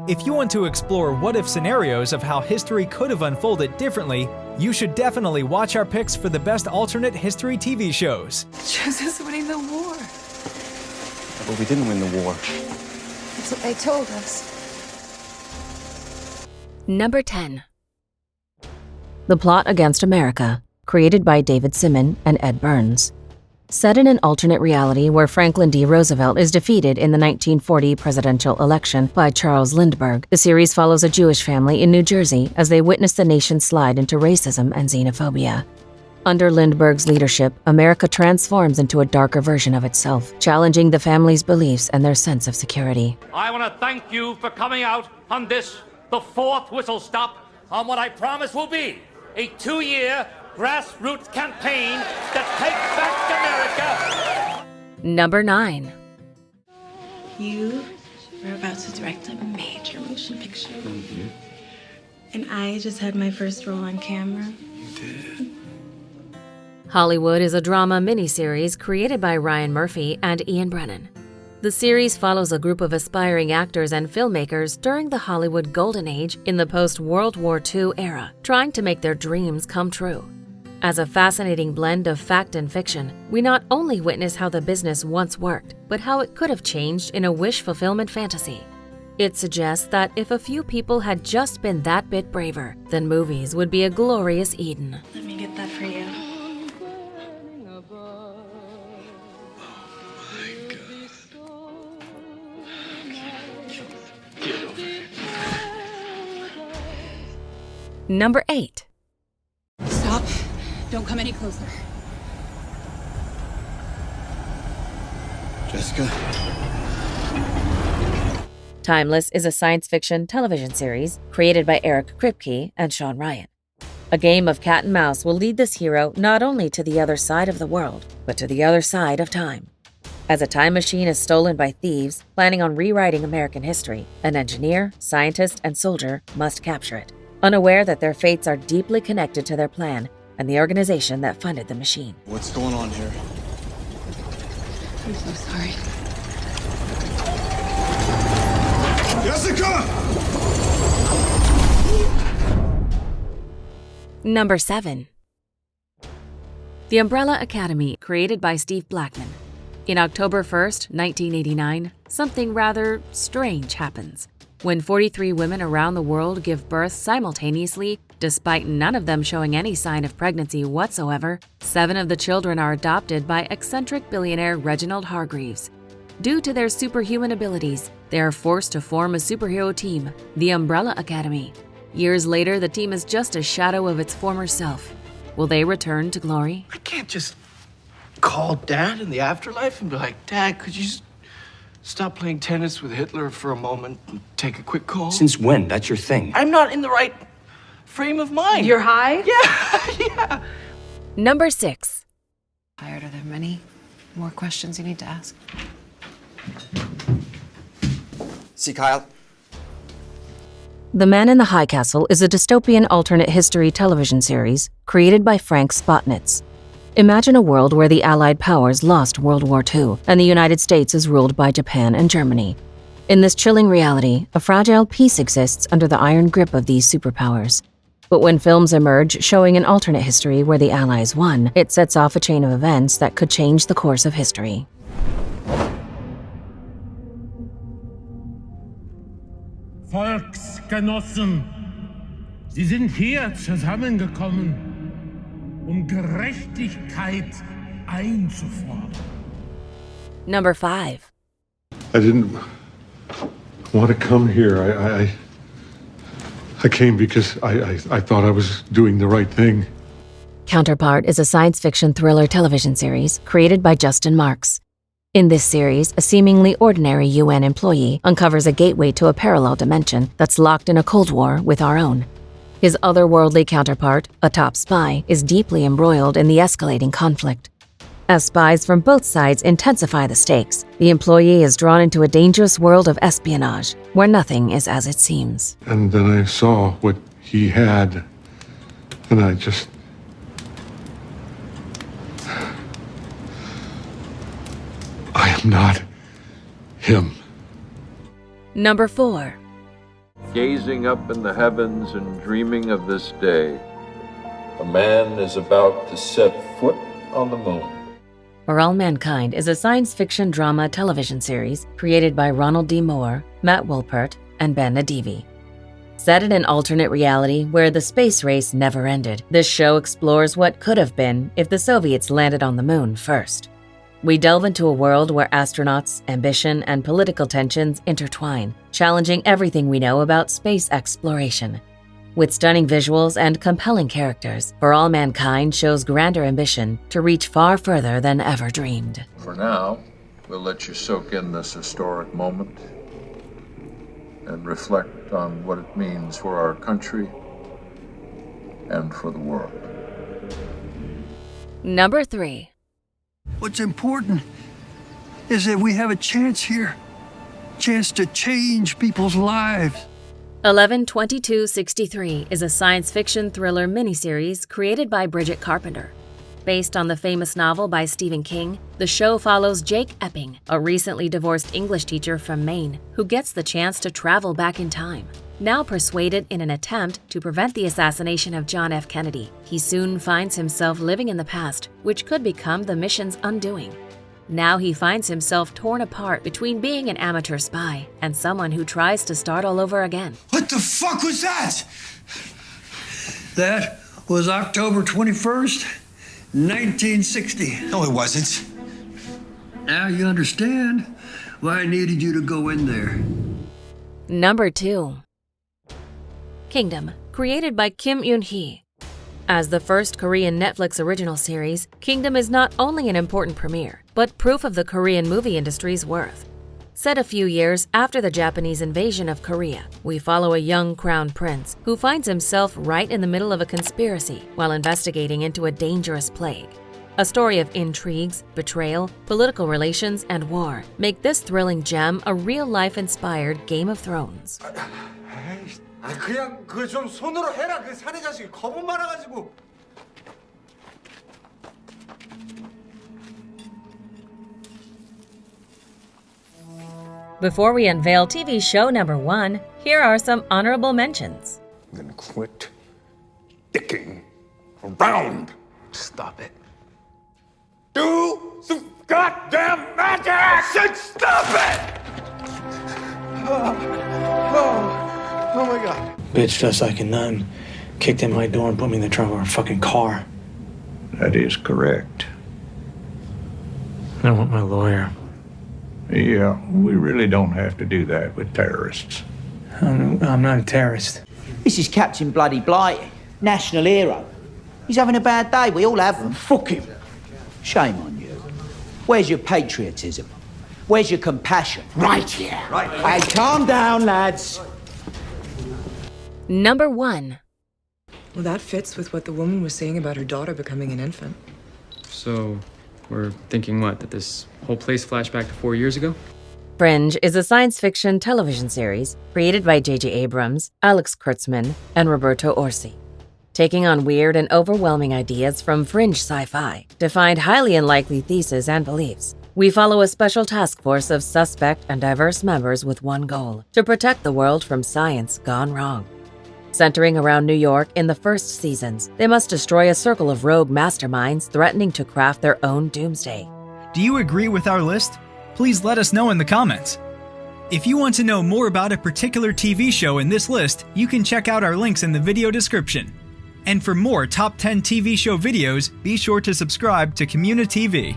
If you want to explore what-if scenarios of how history could have unfolded differently, you should definitely watch our picks for the best alternate history TV shows. Shows us winning the war. But we didn't win the war. That's what they told us. Number 10. The Plot Against America, created by David Simon and Ed Burns. Set in an alternate reality where Franklin D. Roosevelt is defeated in the 1940 presidential election by Charles Lindbergh, the series follows a Jewish family in New Jersey as they witness the nation slide into racism and xenophobia. Under Lindbergh's leadership, America transforms into a darker version of itself, challenging the family's beliefs and their sense of security. I want to thank you for coming out on this, the fourth whistle stop, on what I promise will be a 2-year grassroots campaign that takes back America. Number 9. You were about to direct a major motion picture. And I just had my first role on camera. You did. Hollywood is a drama miniseries created by Ryan Murphy and Ian Brennan. The series follows a group of aspiring actors and filmmakers during the Hollywood Golden Age in the post-World War II era, trying to make their dreams come true. As a fascinating blend of fact and fiction, we not only witness how the business once worked, but how it could have changed in a wish fulfillment fantasy. It suggests that if a few people had just been that bit braver, then movies would be a glorious Eden. Let me get that for you. Number 8. Stop. Don't come any closer. Jessica? Timeless is a science fiction television series created by Eric Kripke and Sean Ryan. A game of cat and mouse will lead this hero not only to the other side of the world, but to the other side of time. As a time machine is stolen by thieves planning on rewriting American history, an engineer, scientist, and soldier must capture it, unaware that their fates are deeply connected to their plan and the organization that funded the machine. What's going on here? I'm so sorry. Jessica! Number 7. The Umbrella Academy, created by Steve Blackman. In October 1st, 1989, something rather strange happens. When 43 women around the world give birth simultaneously, despite none of them showing any sign of pregnancy whatsoever, 7 of the children are adopted by eccentric billionaire Reginald Hargreaves. Due to their superhuman abilities, they are forced to form a superhero team, the Umbrella Academy. Years later, the team is just a shadow of its former self. Will they return to glory? I can't just call Dad in the afterlife and be like, Dad, could you just stop playing tennis with Hitler for a moment and take a quick call? Since when? That's your thing. I'm not in the right frame of mind. You're high? Yeah. Number 6. Tired. Are there many more questions you need to ask? See, Kyle? The Man in the High Castle is a dystopian alternate history television series created by Frank Spotnitz. Imagine a world where the Allied powers lost World War II and the United States is ruled by Japan and Germany. In this chilling reality, a fragile peace exists under the iron grip of these superpowers. But when films emerge showing an alternate history where the Allies won, it sets off a chain of events that could change the course of history. Volksgenossen, Sie sind hier zusammengekommen, Gerechtigkeit einzufordern. Number 5. I didn't want to come here. I came because I thought I was doing the right thing. Counterpart is a science fiction thriller television series created by Justin Marks. In this series, a seemingly ordinary UN employee uncovers a gateway to a parallel dimension that's locked in a Cold War with our own. His otherworldly counterpart, a top spy, is deeply embroiled in the escalating conflict. As spies from both sides intensify the stakes, the employee is drawn into a dangerous world of espionage, where nothing is as it seems. And then I saw what he had, and I am not him. Number 4. gazing up in the heavens and dreaming of this day. A man is about to set foot on the moon. For All Mankind is a science fiction drama television series created by Ronald D. Moore, Matt Wolpert, and Ben Nadivi. Set in an alternate reality where the space race never ended, this show explores what could have been if the Soviets landed on the moon first. We delve into a world where astronauts, ambition, and political tensions intertwine, challenging everything we know about space exploration. With stunning visuals and compelling characters, For All Mankind shows grander ambition to reach far further than ever dreamed. For now, we'll let you soak in this historic moment and reflect on what it means for our country and for the world. Number 3. What's important is that we have a chance here. Chance to change people's lives. 11/22/63 is a science fiction thriller miniseries created by Bridget Carpenter. Based on the famous novel by Stephen King, the show follows Jake Epping, a recently divorced English teacher from Maine who gets the chance to travel back in time. Now persuaded in an attempt to prevent the assassination of John F. Kennedy, he soon finds himself living in the past, which could become the mission's undoing. Now he finds himself torn apart between being an amateur spy and someone who tries to start all over again. What the fuck was that? That was October 21st, 1960. No, it wasn't. Now you understand why I needed you to go in there. Number 2. Kingdom, created by Kim Yoon-hee. As the first Korean Netflix original series, Kingdom is not only an important premiere, but proof of the Korean movie industry's worth. Set a few years after the Japanese invasion of Korea, we follow a young crown prince who finds himself right in the middle of a conspiracy while investigating into a dangerous plague. A story of intrigues, betrayal, political relations, and war make this thrilling gem a real-life inspired Game of Thrones. 그냥 그 좀 손으로 해라. 그 사내 자식이 겁은 많아가지고. Before we unveil TV show number 1, here are some honorable mentions. Then quit dicking around. Stop it. Do some goddamn magic! I said stop it! Oh my God. Bitch dressed like a nun kicked in my door and put me in the trunk of her fucking car. That is correct. I want my lawyer. Yeah, we really don't have to do that with terrorists. I'm not a terrorist. This is Captain Bloody Blighty, national hero. He's having a bad day, we all have them. Fuck him. Shame on you. Where's your patriotism? Where's your compassion? Right here. Right. Hey, calm down, lads. Number 1. Well, that fits with what the woman was saying about her daughter becoming an infant. So, we're thinking what, that this whole place flashed back to 4 years ago? Fringe is a science fiction television series created by J.J. Abrams, Alex Kurtzman, and Roberto Orsi. Taking on weird and overwhelming ideas from fringe sci-fi to find highly unlikely theses and beliefs, we follow a special task force of suspect and diverse members with one goal: to protect the world from science gone wrong. Centering around New York in the first seasons, they must destroy a circle of rogue masterminds threatening to craft their own doomsday. Do you agree with our list? Please let us know in the comments. If you want to know more about a particular TV show in this list, you can check out our links in the video description. And for more top 10 TV show videos, be sure to subscribe to communiTV.